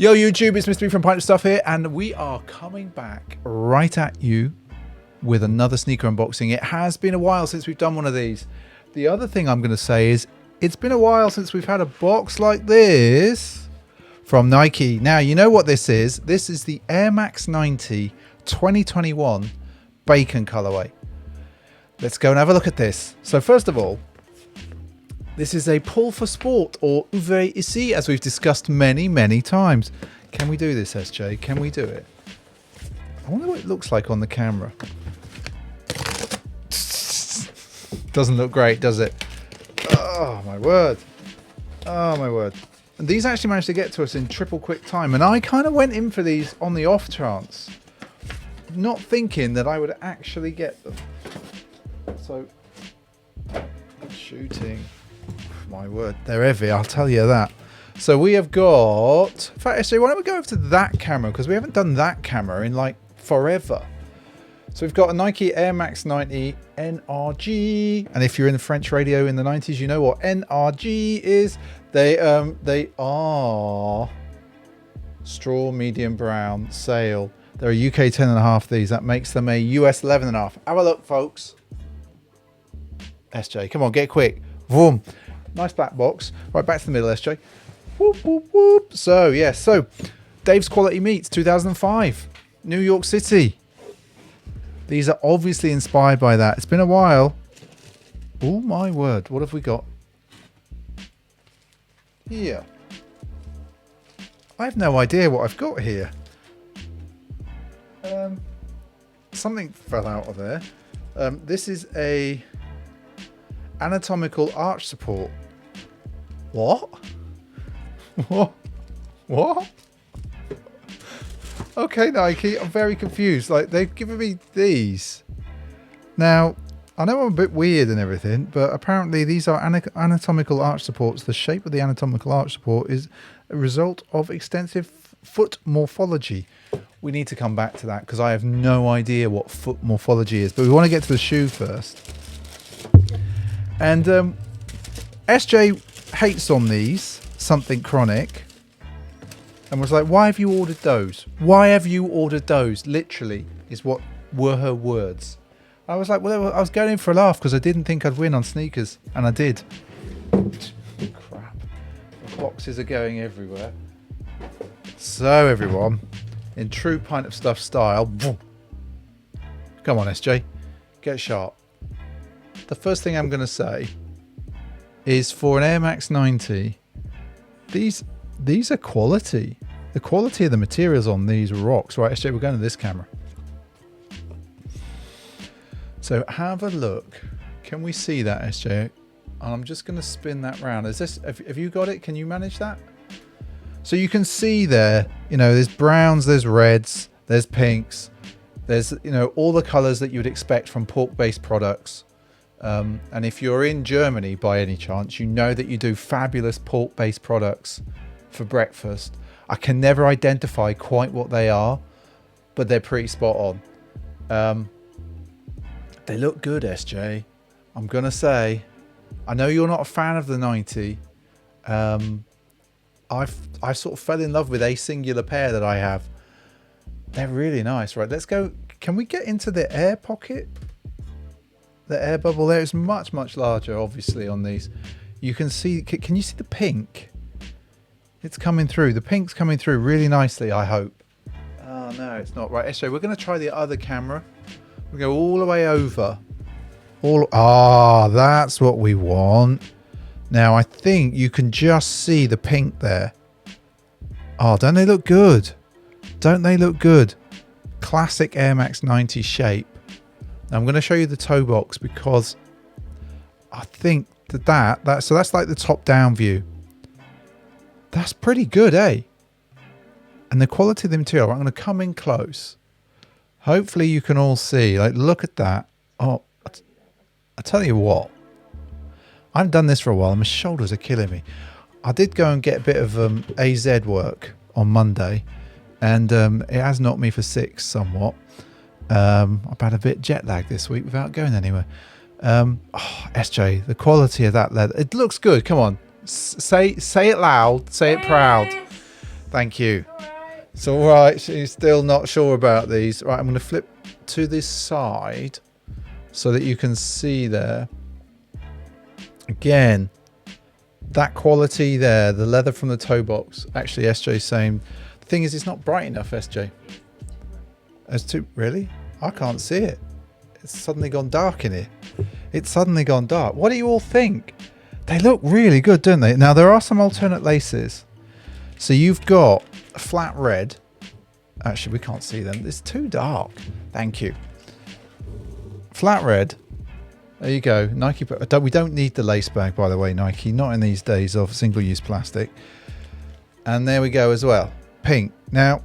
Yo YouTube, it's Mr. B from Pint of Stuff here, and we are coming back right at you with another sneaker unboxing. It has been a while since we've done one of these. The other thing I'm going to say is it's been a while since we've had a box like this from Nike. Now, you know what this is. This is the Air Max 90 2021 Bacon colorway. Let's go and have a look at this. So first of all, this is a pull for sport, or ouvert ici, as we've discussed many times. Can we do this, SJ? Can we do it? I wonder what it looks like on the camera. Doesn't look great, does it? Oh my word. Oh my word. And these actually managed to get to us in triple quick time, and I kind of went in for these on the off chance, not thinking that I would actually get them. So, shooting. My word, they're heavy, I'll tell you that. So we have got, in fact, actually, why don't we go over to that camera, because we haven't done that camera in like forever. So we've got a Nike Air Max 90 NRG, and if you're in the French radio in the 90s, you know what NRG is. They are straw medium brown Sail. They're a UK 10.5 these. That makes them a US 11.5. Have a look, folks. SJ, come on, get quick. Vroom. Nice black box. Right, back to the middle, SJ. Whoop, whoop, whoop. So, yes. So, Dave's Quality Meats, 2005. New York City. These are obviously inspired by that. It's been a while. Oh, my word. What have we got here? I have no idea what I've got here. Something fell out of there. This is a Anatomical arch support. What? What? Okay, Nike, I'm very confused. Like, they've given me these. Now, I know I'm a bit weird and everything, but apparently these are anatomical arch supports. The shape of the anatomical arch support is a result of extensive foot morphology. We need to come back to that because I have no idea what foot morphology is, but we want to get to the shoe first. And SJ hates on these, something chronic, and was like, why have you ordered those? Why have you ordered those? Literally is what were her words. I was like, well, I was going in for a laugh because I didn't think I'd win on sneakers, and I did. Crap. The boxes are going everywhere. So everyone, in true Pint of Stuff style, come on SJ, get sharp. The first thing I'm going to say is for an Air Max 90, these are quality. The quality of the materials on these rocks. Right, SJ, we're going to this camera. So have a look. Can we see that, SJ? And I'm just going to spin that round. Is this? Have you got it? Can you manage that? So you can see there, you know, there's browns, there's reds, there's pinks, there's, you know, all the colors that you would expect from pork-based products. And if you're in Germany by any chance, you know that you do fabulous pork-based products for breakfast. I can never identify quite what they are, but they're pretty spot on. They look good, SJ. I'm going to say, I know you're not a fan of the 90. I sort of fell in love with a singular pair that I have. They're really nice. Right, let's go. Can we get into the air pocket? The air bubble there is much larger, obviously, on these. You can see, can you see the pink? It's coming through. The pink's coming through really nicely, I hope. Oh, no, it's not. Right, SJ, we're going to try the other camera. We'll go all the way over. That's what we want. Now, I think you can just see the pink there. Oh, don't they look good? Don't they look good? Classic Air Max 90 shape. Now, I'm going to show you the toe box because I think so that's like the top down view. That's pretty good, eh? And the quality of the material, I'm going to come in close. Hopefully you can all see, like, look at that. Oh, I tell you what, I haven't done this for a while. My shoulders are killing me. I did go and get a bit of AZ work on Monday, and it has knocked me for six somewhat. I've had a bit jet lag this week without going anywhere. SJ, the quality of that leather, it looks good. Come on, say it loud, say it proud. Thank you. It's all right. She's still not sure about these. Right, I'm going to flip to this side so that you can see there. Again, that quality there, the leather from the toe box. Actually, SJ's saying, the thing is, it's not bright enough, SJ. It's too, really? I can't see it. It's suddenly gone dark in here. It's suddenly gone dark. What do you all think? They look really good, don't they? Now, there are some alternate laces. So you've got a flat red. Actually, we can't see them. It's too dark. Thank you. Flat red. There you go. Nike. We don't need the lace bag, by the way, Nike. Not in these days of single-use plastic. And there we go as well. Pink. Now,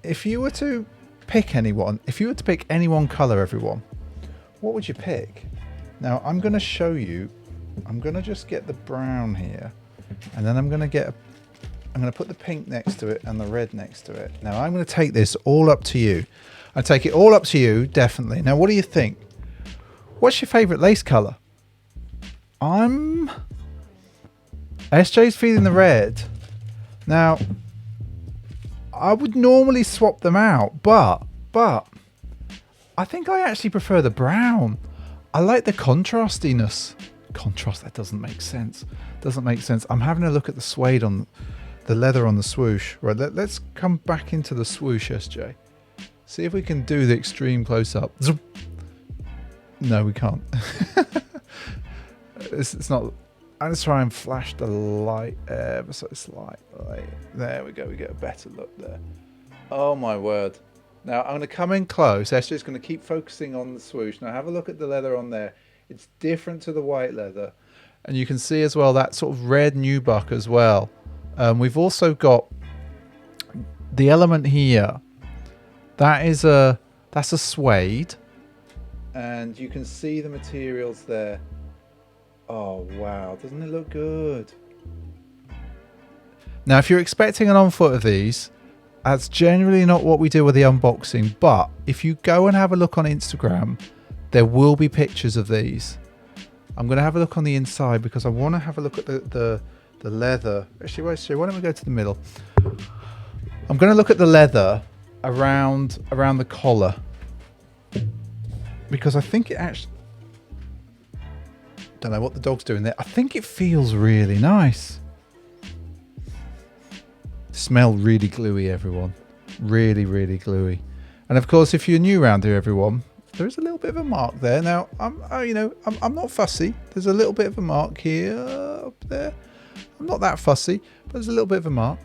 if you were to pick anyone, if you were to pick any one color, everyone, what would you pick? Now, I'm going to show you. I'm going to just get the brown here. And then I'm going to put the pink next to it and the red next to it. Now, I'm going to take this all up to you. I take it all up to you, definitely. Now, what do you think? What's your favorite lace color? SJ's feeling the red. Now, I would normally swap them out, but I think I actually prefer the brown. I like the contrastiness. Contrast, that doesn't make sense. Doesn't make sense. I'm having a look at the suede on the leather on the swoosh. Right, let's come back into the swoosh, SJ. See if we can do the extreme close-up. No, we can't. It's not. I'm just try and flash the light ever so slightly. There we go. We get a better look there. Oh my word! Now I'm going to come in close. SJ's going to keep focusing on the swoosh. Now have a look at the leather on there. It's different to the white leather, and you can see as well that sort of red nubuck as well. We've also got the element here. That's a suede, and you can see the materials there. Oh wow, doesn't it look good? Now if you're expecting an on foot of these, that's generally not what we do with the unboxing, but if you go and have a look on Instagram, there will be pictures of these. I'm going to have a look on the inside because I want to have a look at the leather. Actually, why don't we go to the middle? I'm going to look at the leather around the collar because I think it actually, don't know what the dog's doing there. I think it feels really nice. Smell really gluey, everyone. Really, really gluey. And of course, if you're new around here, everyone, there is a little bit of a mark there. Now, I'm not fussy. There's a little bit of a mark here, up there. I'm not that fussy, but there's a little bit of a mark.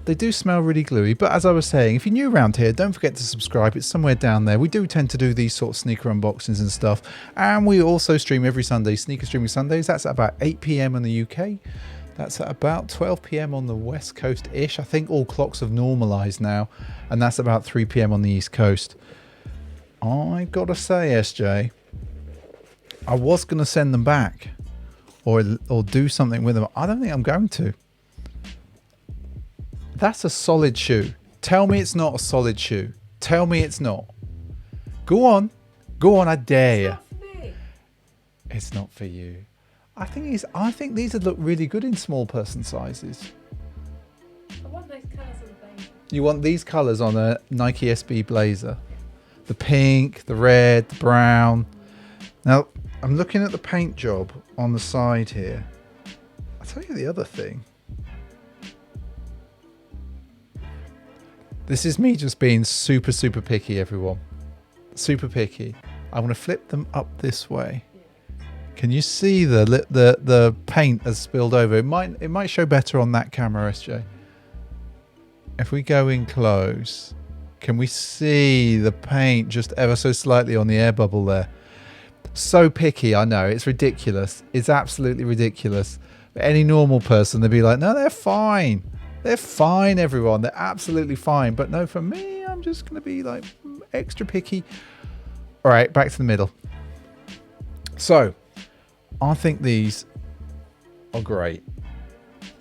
They do smell really gluey, but as I was saying, if you're new around here, don't forget to subscribe. It's somewhere down there. We do tend to do these sort of sneaker unboxings and stuff, and we also stream every Sunday, Sneaker Streaming Sundays. That's at about 8 PM in the UK. That's at about 12 PM on the West Coast-ish. I think all clocks have normalised now, and that's about 3 PM on the East Coast. I've got to say, SJ, I was going to send them back or do something with them. I don't think I'm going to. That's a solid shoe. Tell me it's not a solid shoe. Tell me it's not. Go on. Go on, I dare you. It's not for you. I think these would look really good in small person sizes. I want those colours on the blazer. You want these colours on a Nike SB blazer. The pink, the red, the brown. Now, I'm looking at the paint job on the side here. I'll tell you the other thing. This is me just being super, super picky, everyone. Super picky. I'm going to flip them up this way. Can you see the paint has spilled over? It might show better on that camera, SJ. If we go in close, can we see the paint just ever so slightly on the air bubble there? So picky, I know. It's ridiculous. It's absolutely ridiculous. But any normal person, they'd be like, no, they're fine. They're fine, everyone. They're absolutely fine. But no, for me, I'm just going to be like extra picky. All right, back to the middle. So, I think these are great.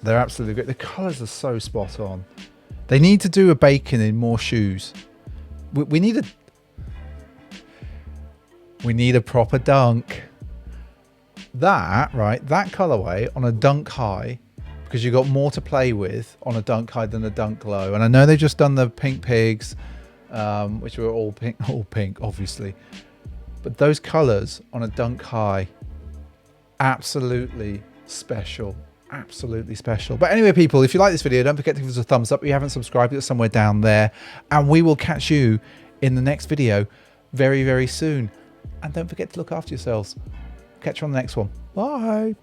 They're absolutely great. The colours are so spot on. They need to do a Bacon in more shoes. We need a proper dunk. That colorway on a dunk high because you've got more to play with on a dunk high than a dunk low. And I know they've just done the pink pigs, which were all pink, obviously. But those colors on a dunk high, absolutely special. Absolutely special. But anyway, people, if you like this video, don't forget to give us a thumbs up. If you haven't subscribed, it's somewhere down there. And we will catch you in the next video very, very soon. And don't forget to look after yourselves. Catch you on the next one. Bye.